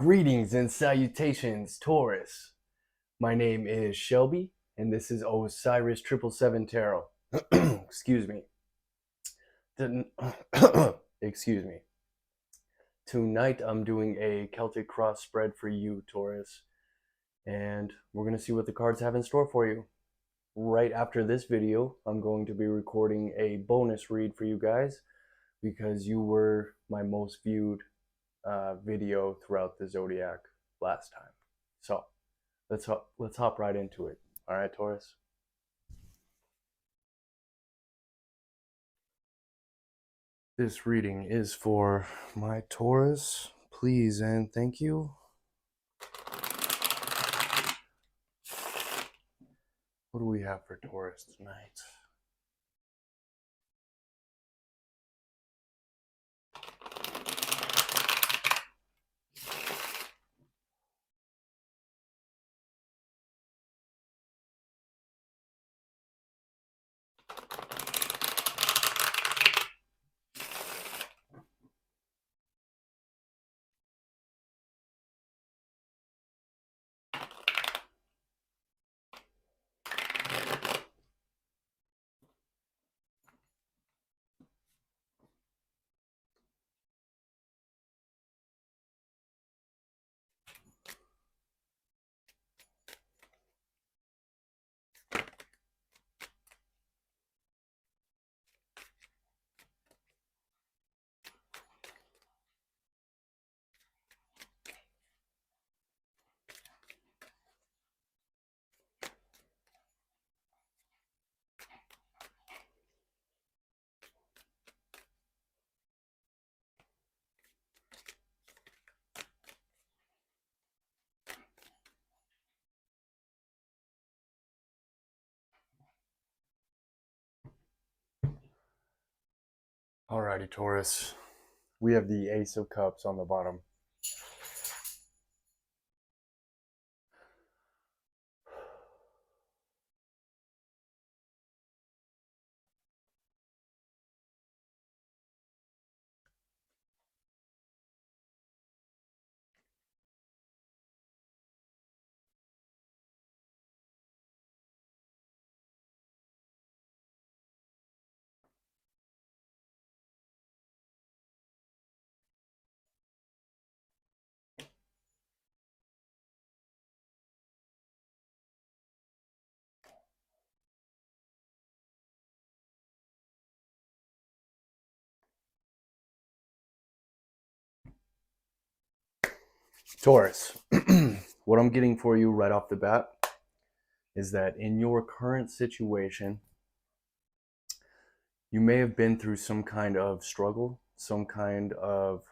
Greetings and salutations, Taurus. My name is Shelby, and this is Osiris 777 Tarot. Excuse me. Excuse me. Tonight I'm doing a Celtic cross spread for you, Taurus, and we're going to see what the cards have in store for you. Right after this video, I'm going to be recording a bonus read for you guys because you were my most viewed video throughout the Zodiac last time. So let's hop right into it. All right, Taurus. This reading is for my Taurus. Please and thank you. What do we have for Taurus tonight? Alrighty, Taurus. We have the Ace of Cups on the bottom. Taurus, what I'm getting for you right off the bat is that in your current situation, you may have been through some kind of struggle, some kind of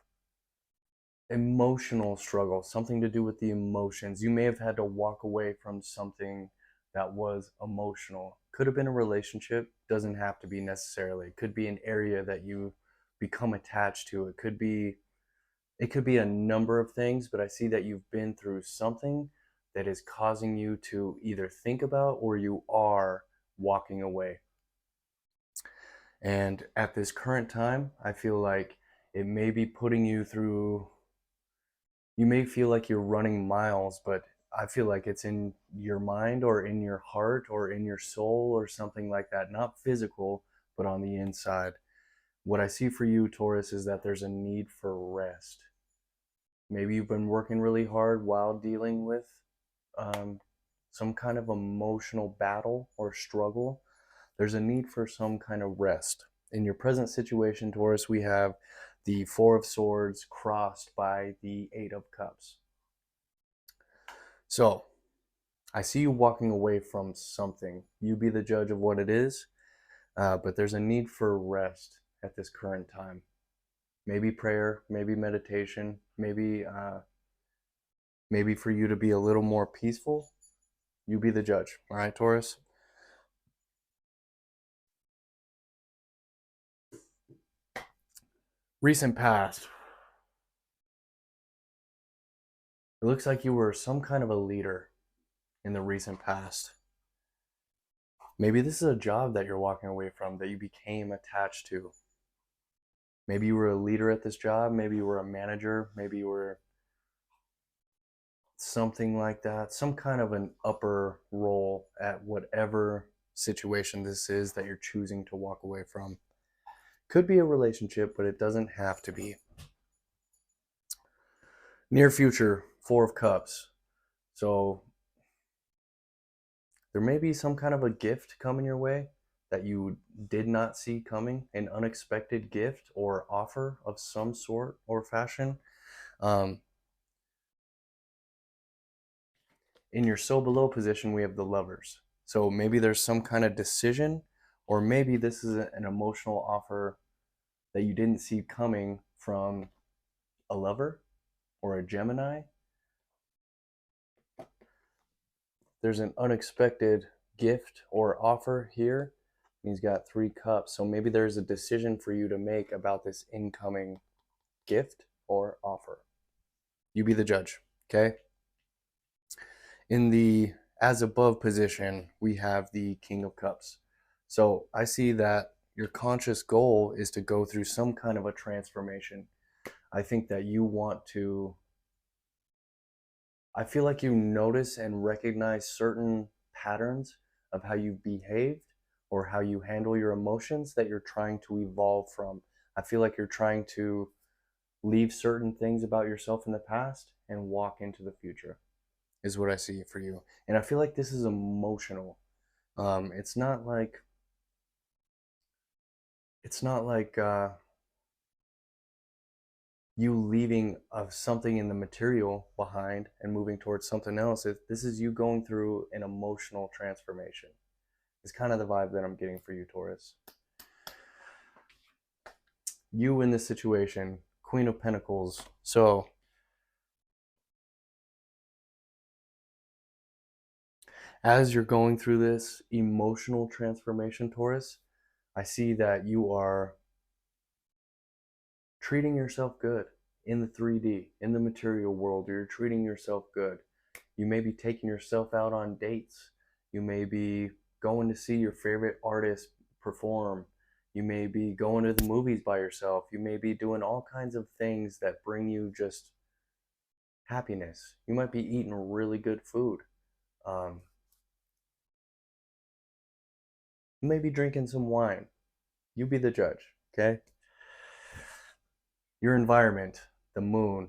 emotional struggle, something to do with the emotions. You may have had to walk away from something that was emotional. Could have been a relationship, doesn't have to be necessarily. It could be an area that you become attached to. It could be a number of things, but I see that you've been through something that is causing you to either think about or you are walking away. And at this current time, I feel like it may be putting you through, you may feel like you're running miles, but I feel like it's in your mind or in your heart or in your soul or something like that. Not physical, but on the inside. What I see for you, Taurus, is that there's a need for rest. Maybe you've been working really hard while dealing with some kind of emotional battle or struggle. There's a need for some kind of rest. In your present situation, Taurus, we have the Four of Swords crossed by the Eight of Cups. So, I see you walking away from something. You be the judge of what it is, but there's a need for rest at this current time. Maybe prayer, maybe meditation, maybe for you to be a little more peaceful. You be the judge. All right, Taurus? Recent past. It looks like you were some kind of a leader in the recent past. Maybe this is a job that you're walking away from that you became attached to. Maybe you were a leader at this job. Maybe you were a manager. Maybe you were something like that, some kind of an upper role at whatever situation this is that you're choosing to walk away from. Could be a relationship, but it doesn't have to be. Near future, Four of Cups. So there may be some kind of a gift coming your way that you did not see coming, an unexpected gift or offer of some sort or fashion. Um, in your so below position, we have the Lovers. So maybe there's some kind of decision, or maybe this is an emotional offer that you didn't see coming from a lover or a Gemini. There's an unexpected gift or offer here. He's got 3 cups. So maybe there's a decision for you to make about this incoming gift or offer. You be the judge, okay? In the as above position, we have the King of Cups. So I see that your conscious goal is to go through some kind of a transformation. I think that you want to, I feel like you notice and recognize certain patterns of how you behaved or how you handle your emotions that you're trying to evolve from. I feel like you're trying to leave certain things about yourself in the past and walk into the future, is what I see for you. And I feel like this is emotional. It's not like you leaving something in the material behind and moving towards something else. This is you going through an emotional transformation. It's kind of the vibe that I'm getting for you, Taurus. You in this situation, Queen of Pentacles. So as you're going through this emotional transformation, Taurus, I see that you are treating yourself good in the 3D, in the material world. You're treating yourself good. You may be taking yourself out on dates. You may be going to see your favorite artist perform. You may be going to the movies by yourself. You may be doing all kinds of things that bring you just happiness. You might be eating really good food. Um, you may be drinking some wine. You be the judge, okay? Your environment, the moon.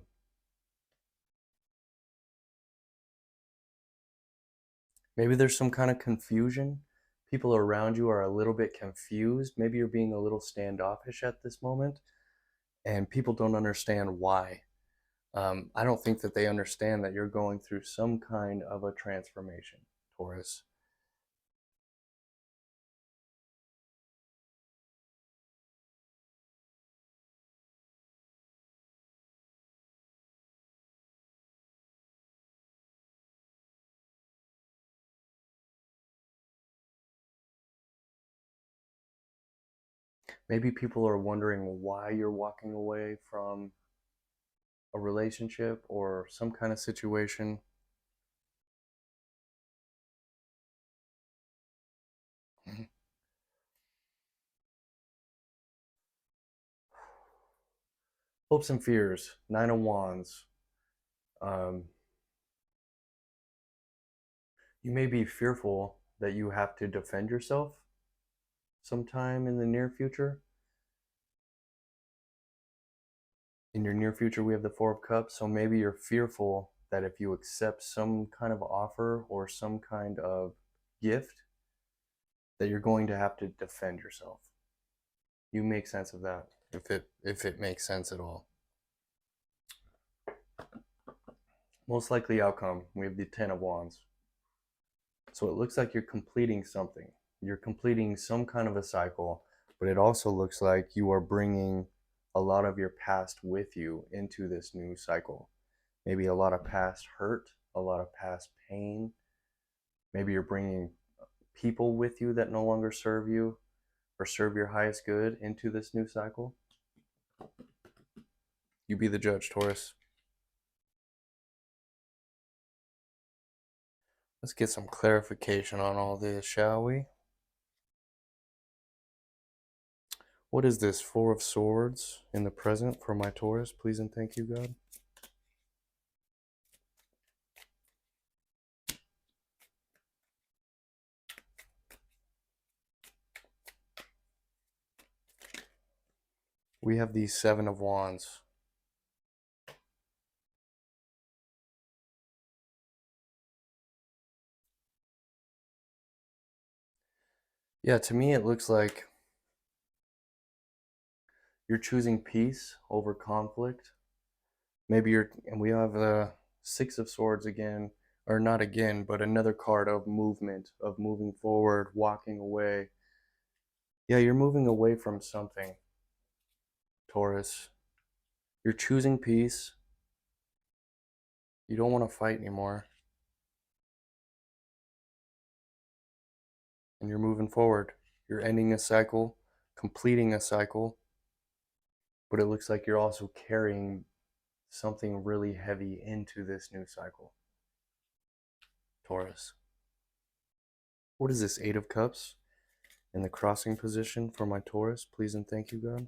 Maybe there's some kind of confusion. People around you are a little bit confused. Maybe you're being a little standoffish at this moment, and people don't understand why. I don't think that they understand that you're going through some kind of a transformation, Taurus. Maybe people are wondering why you're walking away from a relationship or some kind of situation. Hopes and fears, 9 of Wands. Um, you may be fearful that you have to defend yourself sometime in the near future. In your near future, we have the Four of Cups. So maybe you're fearful that if you accept some kind of offer or some kind of gift, that you're going to have to defend yourself. You make sense of that if it makes sense at all. Most likely outcome, we have the Ten of Wands. So it looks like you're completing something. You're completing some kind of a cycle, but it also looks like you are bringing a lot of your past with you into this new cycle. Maybe a lot of past hurt, a lot of past pain. Maybe you're bringing people with you that no longer serve you or serve your highest good into this new cycle. You be the judge, Taurus. Let's get some clarification on all this, shall we? What is this? Four of Swords in the present for my Taurus. Please and thank you, God. We have the Seven of Wands. Yeah, to me it looks like you're choosing peace over conflict. Maybe and we have the Six of Swords again, or not again, but another card of movement, of moving forward, walking away. Yeah, you're moving away from something, Taurus. You're choosing peace. You don't want to fight anymore. And you're moving forward. You're ending a cycle, completing a cycle, but it looks like you're also carrying something really heavy into this new cycle, Taurus. What is this, Eight of Cups in the crossing position for my Taurus? Please and thank you, God.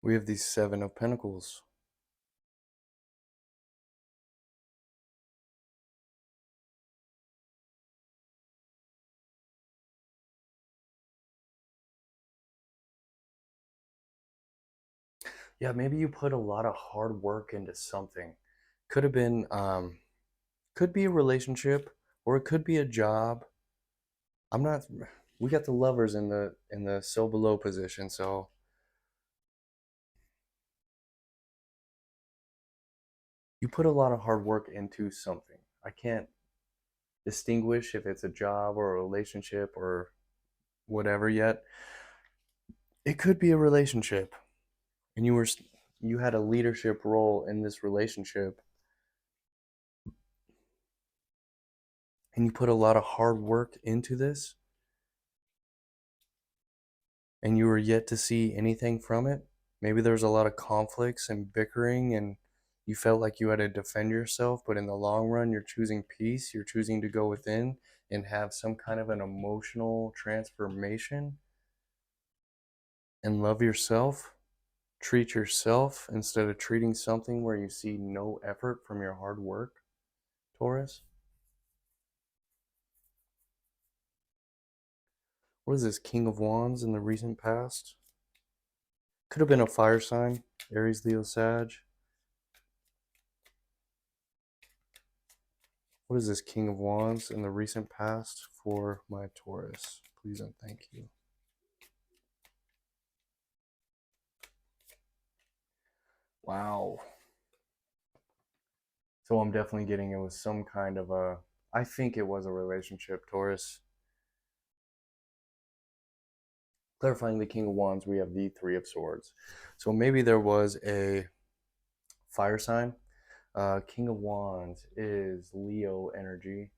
We have the Seven of Pentacles. Yeah, maybe you put a lot of hard work into something. Could have been, could be a relationship, or it could be a job. I'm not. We got the Lovers in the so below position, so you put a lot of hard work into something. I can't distinguish if it's a job or a relationship or whatever yet. It could be a relationship, and you had a leadership role in this relationship, and you put a lot of hard work into this, and you were yet to see anything from it. Maybe there was a lot of conflicts and bickering, and you felt like you had to defend yourself, but in the long run, you're choosing peace. You're choosing to go within and have some kind of an emotional transformation and love yourself. Treat yourself instead of treating something where you see no effort from your hard work, Taurus. What is this, King of Wands in the recent past? Could have been a fire sign, Aries, Leo, Sag. What is this, King of Wands in the recent past for my Taurus? Please and thank you. Wow. So I'm definitely getting it was some kind of I think it was a relationship, Taurus. Clarifying the King of Wands, we have the Three of Swords. So maybe there was a fire sign. King of Wands is Leo energy.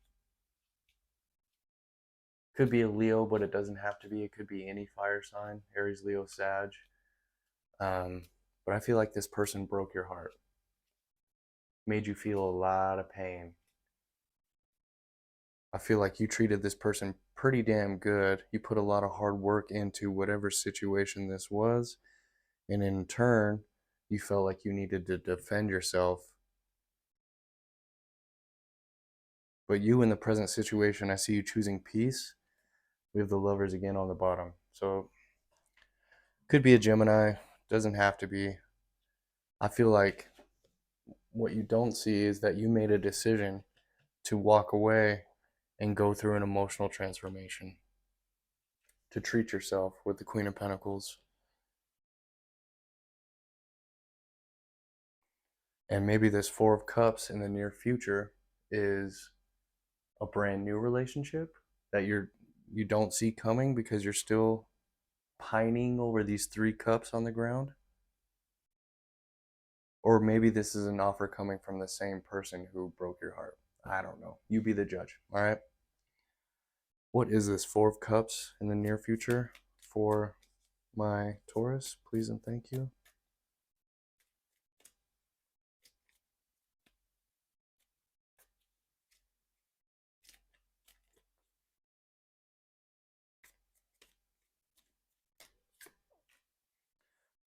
Could be a Leo, but it doesn't have to be. It could be any fire sign, Aries, Leo, Sag. But I feel like this person broke your heart, made you feel a lot of pain. I feel like you treated this person pretty damn good. You put a lot of hard work into whatever situation this was, and in turn, you felt like you needed to defend yourself. But you, in the present situation, I see you choosing peace. We have the Lovers again on the bottom. So, could be a Gemini, doesn't have to be. I feel like what you don't see is that you made a decision to walk away and go through an emotional transformation, to treat yourself with the Queen of Pentacles. And maybe this Four of Cups in the near future is a brand new relationship that you don't see coming because you're still pining over these three cups on the ground. Or maybe this is an offer coming from the same person who broke your heart. I don't know. You be the judge. All right. What is this Four of Cups in the near future for my Taurus? Please and thank you.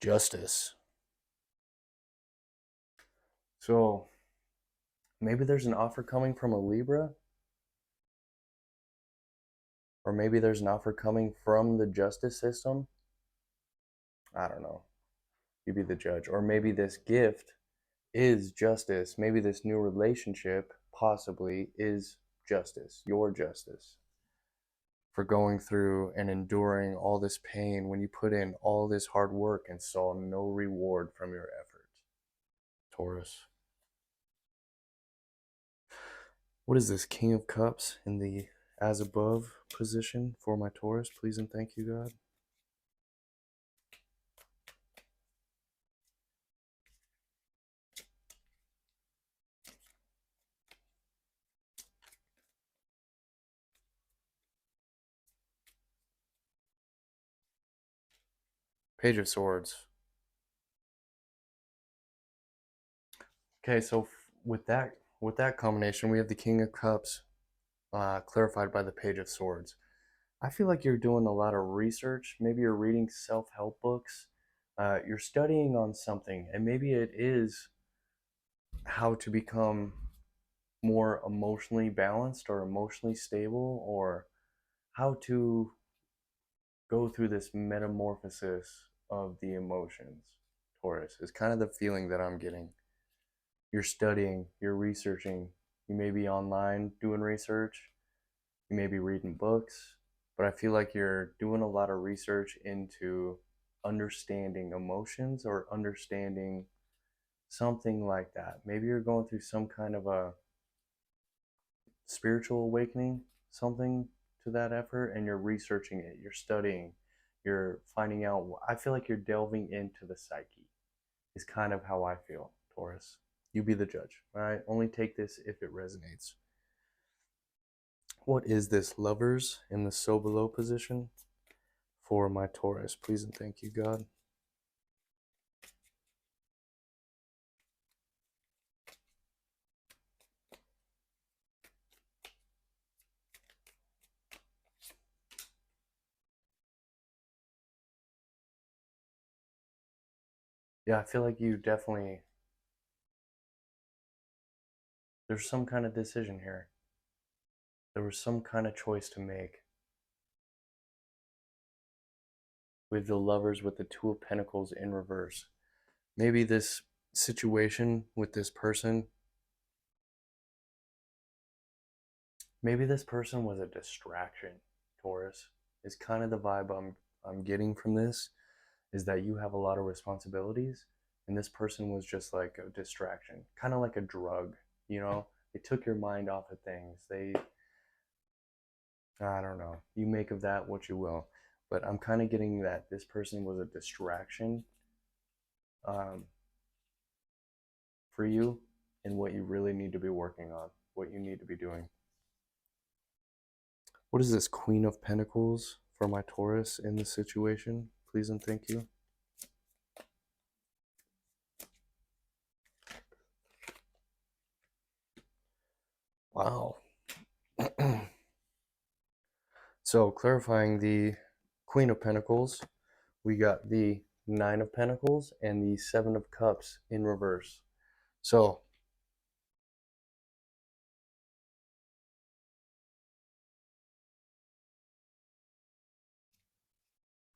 Justice. So maybe there's an offer coming from a Libra, or maybe there's an offer coming from the justice system. I don't know. You be the judge. Or maybe this gift is justice. Maybe this new relationship possibly is justice, your justice, for going through and enduring all this pain when you put in all this hard work and saw no reward from your effort. Taurus. What is this? King of Cups in the as above position for my Taurus. Please and thank you, God. Page of Swords. Okay, so with that combination, we have the King of Cups clarified by the Page of Swords. I feel like you're doing a lot of research. Maybe you're reading self-help books. You're studying on something, and maybe it is how to become more emotionally balanced or emotionally stable, or how to go through this metamorphosis of the emotions. Taurus is kind of the feeling that I'm getting. You're studying, you're researching, you may be online doing research, you may be reading books, but I feel like you're doing a lot of research into understanding emotions or understanding something like that. Maybe you're going through some kind of a spiritual awakening, something to that effort, and you're researching it, you're studying, you're finding out. I feel like you're delving into the psyche, is kind of how I feel, Taurus. You be the judge, all right? Only take this if it resonates. What is this? Lovers in the so below position for my Taurus. Please and thank you, God. Yeah, I feel like you definitely, there's some kind of decision here. There was some kind of choice to make. With the lovers with the Two of Pentacles in reverse. Maybe this situation with this person, maybe this person was a distraction, Taurus. Is kind of the vibe I'm getting from this, is that you have a lot of responsibilities and this person was just like a distraction, kind of like a drug, you know? They took your mind off of things. I don't know. You make of that what you will. But I'm kind of getting that this person was a distraction um, for you and what you really need to be working on, what you need to be doing. What is this? Queen of Pentacles for my Taurus in this situation? Please and thank you. Wow. So clarifying the Queen of Pentacles, we got the Nine of Pentacles and the Seven of Cups in reverse. So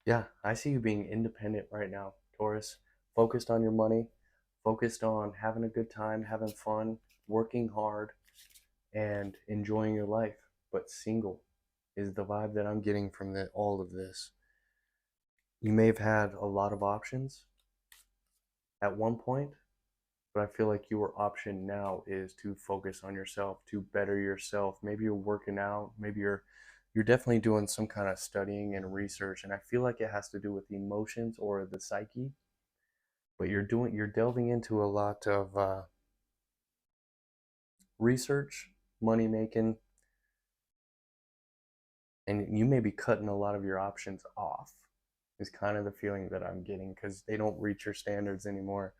yeah, I see you being independent right now, Taurus. Focused on your money, focused on having a good time, having fun, working hard, and enjoying your life. But single is the vibe that I'm getting from all of this. You may have had a lot of options at one point, but I feel like your option now is to focus on yourself, to better yourself. Maybe you're working out, maybe you're definitely doing some kind of studying and research, and I feel like it has to do with emotions or the psyche. But you're delving into a lot of research, money making, and you may be cutting a lot of your options off. Is kind of the feeling that I'm getting, because they don't reach your standards anymore,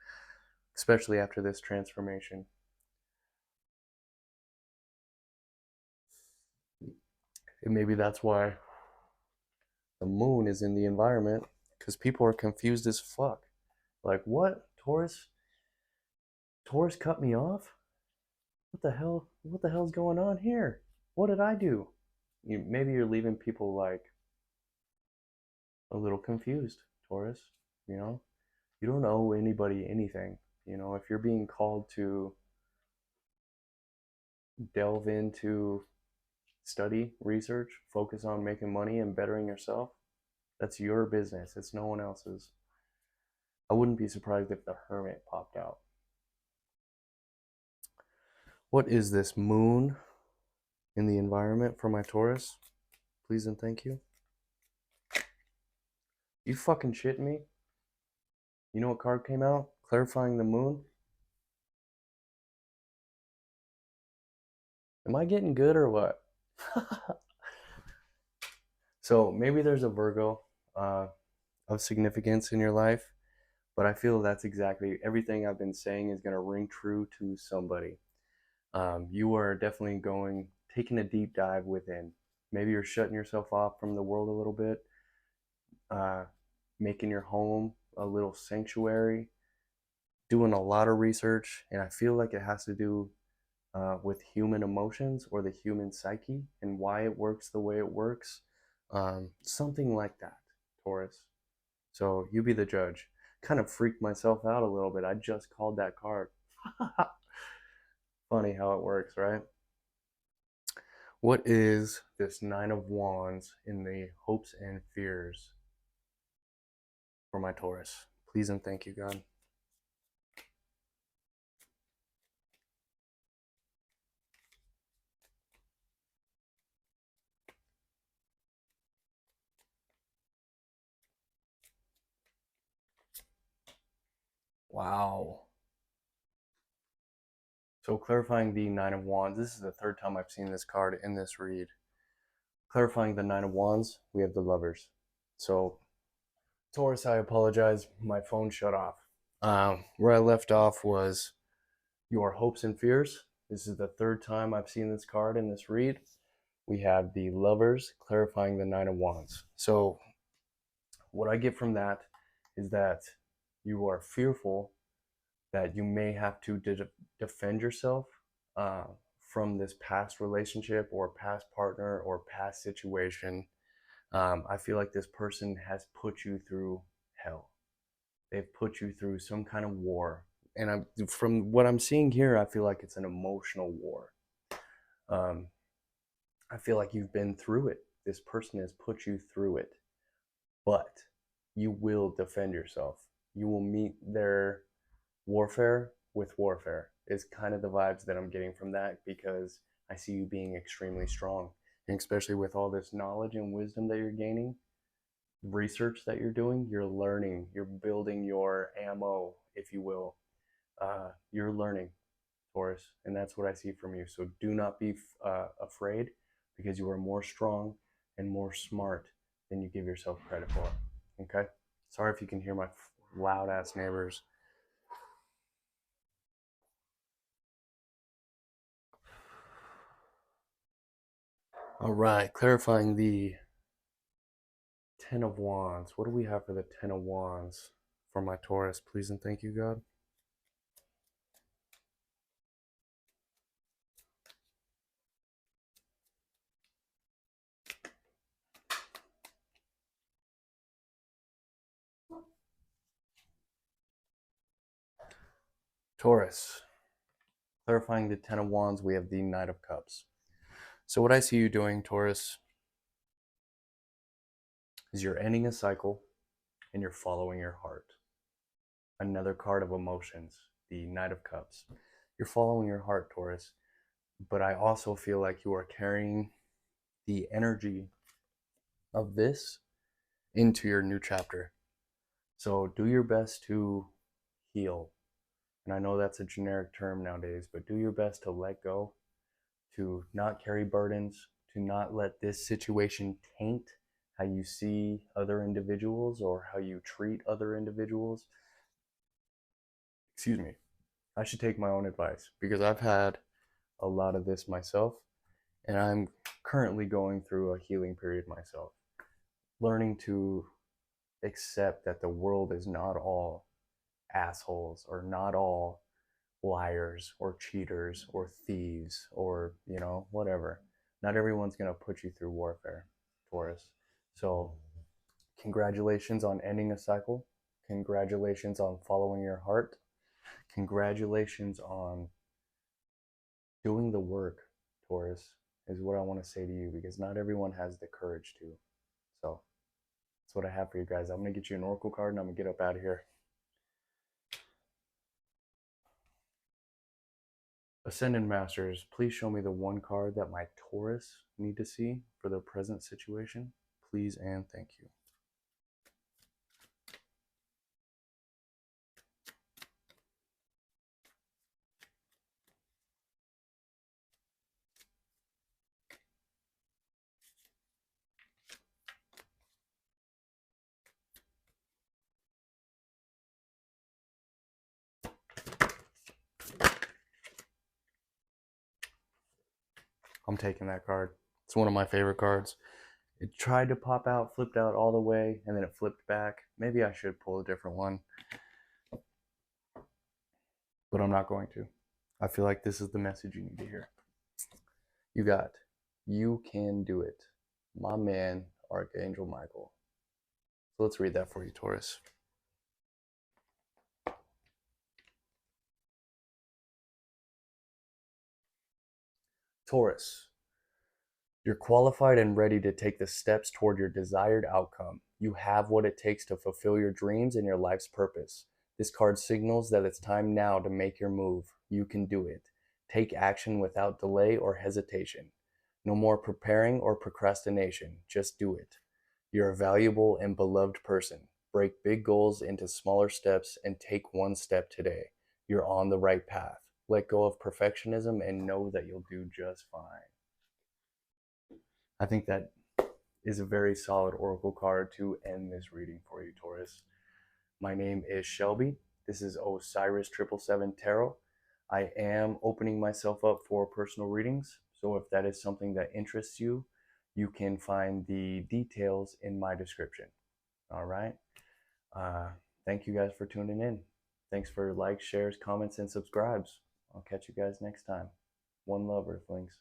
especially after this transformation. And maybe that's why the moon is in the environment, because people are confused as fuck. Like, what? Taurus cut me off? What the hell? What the hell's going on here? What did I do? Maybe you're leaving people like a little confused, Taurus. You know, you don't owe anybody anything. If you're being called to delve into study, research, focus on making money and bettering yourself, that's your business. It's no one else's. I wouldn't be surprised if the Hermit popped out. What is this moon in the environment for my Taurus? Please and thank you. You fucking shitting me? You know what card came out? Clarifying the moon? Am I getting good or what? So maybe there's a Virgo uh, of significance in your life, but I feel that's exactly everything I've been saying is going to ring true to somebody. You are definitely taking a deep dive within. Maybe you're shutting yourself off from the world a little bit, uh, making your home a little sanctuary, doing a lot of research, and I feel like it has to do with human emotions or the human psyche and why it works the way it works. Something like that, Taurus. So you be the judge. Kind of freaked myself out a little bit. I just called that card. Funny how it works, right? What is this Nine of Wands in the hopes and fears for my Taurus? Please and thank you, God. Wow. So clarifying the Nine of Wands. This is the third time I've seen this card in this read. Clarifying the Nine of Wands, we have the Lovers. So Taurus, I apologize. My phone shut off. Where I left off was your hopes and fears. This is the third time I've seen this card in this read. We have the Lovers clarifying the Nine of Wands. So what I get from that is that you are fearful that you may have to defend yourself uh, from this past relationship or past partner or past situation. I feel like this person has put you through hell. They've put you through some kind of war. And from what I'm seeing here, I feel like it's an emotional war. Um, I feel like you've been through it. This person has put you through it, but you will defend yourself. You will meet their warfare with warfare, is kind of the vibes that I'm getting from that, because I see you being extremely strong. And especially with all this knowledge and wisdom that you're gaining, research that you're doing, you're learning, you're building your ammo, if you will. You're learning, Taurus, and that's what I see from you. So do not be afraid, because you are more strong and more smart than you give yourself credit for. Okay? Sorry if you can hear my loud ass neighbors. All right, clarifying the Ten of Wands. What do we have for the Ten of Wands for my Taurus? Please and thank you, God. Taurus. Clarifying the Ten of Wands, we have the Knight of Cups. So what I see you doing, Taurus, is you're ending a cycle and you're following your heart. Another card of emotions, the Knight of Cups. You're following your heart, Taurus, but I also feel like you are carrying the energy of this into your new chapter. So do your best to heal. And I know that's a generic term nowadays, but do your best to let go, to not carry burdens, to not let this situation taint how you see other individuals or how you treat other individuals. Excuse me. I should take my own advice, because I've had a lot of this myself, and I'm currently going through a healing period myself, learning to accept that the world is not all assholes or not all liars or cheaters or thieves or, whatever. Not everyone's going to put you through warfare, Taurus. So, congratulations on ending a cycle. Congratulations on following your heart. Congratulations on doing the work, Taurus, is what I want to say to you because not everyone has the courage to. So, that's what I have for you guys. I'm going to get you an oracle card and I'm going to get up out of here. Ascended Masters, please show me the one card that my Taurus need to see for their present situation. Please and thank you. I'm taking that card. It's one of my favorite cards. It tried to pop out, flipped out all the way, and then it flipped back. Maybe I should pull a different one, but I'm not going to. I feel like this is the message you need to hear. You got, you can do it. My man, Archangel Michael. So let's read that for you, Taurus. Taurus, you're qualified and ready to take the steps toward your desired outcome. You have what it takes to fulfill your dreams and your life's purpose. This card signals that it's time now to make your move. You can do it. Take action without delay or hesitation. No more preparing or procrastination. Just do it. You're a valuable and beloved person. Break big goals into smaller steps and take one step today. You're on the right path. Let go of perfectionism and know that you'll do just fine. I think that is a very solid oracle card to end this reading for you, Taurus. My name is Shelby. This is Osiris 777 Tarot. I am opening myself up for personal readings. So if that is something that interests you, you can find the details in my description. All right. Thank you guys for tuning in. Thanks for likes, shares, comments, and subscribes. I'll catch you guys next time. One love, Earthlings.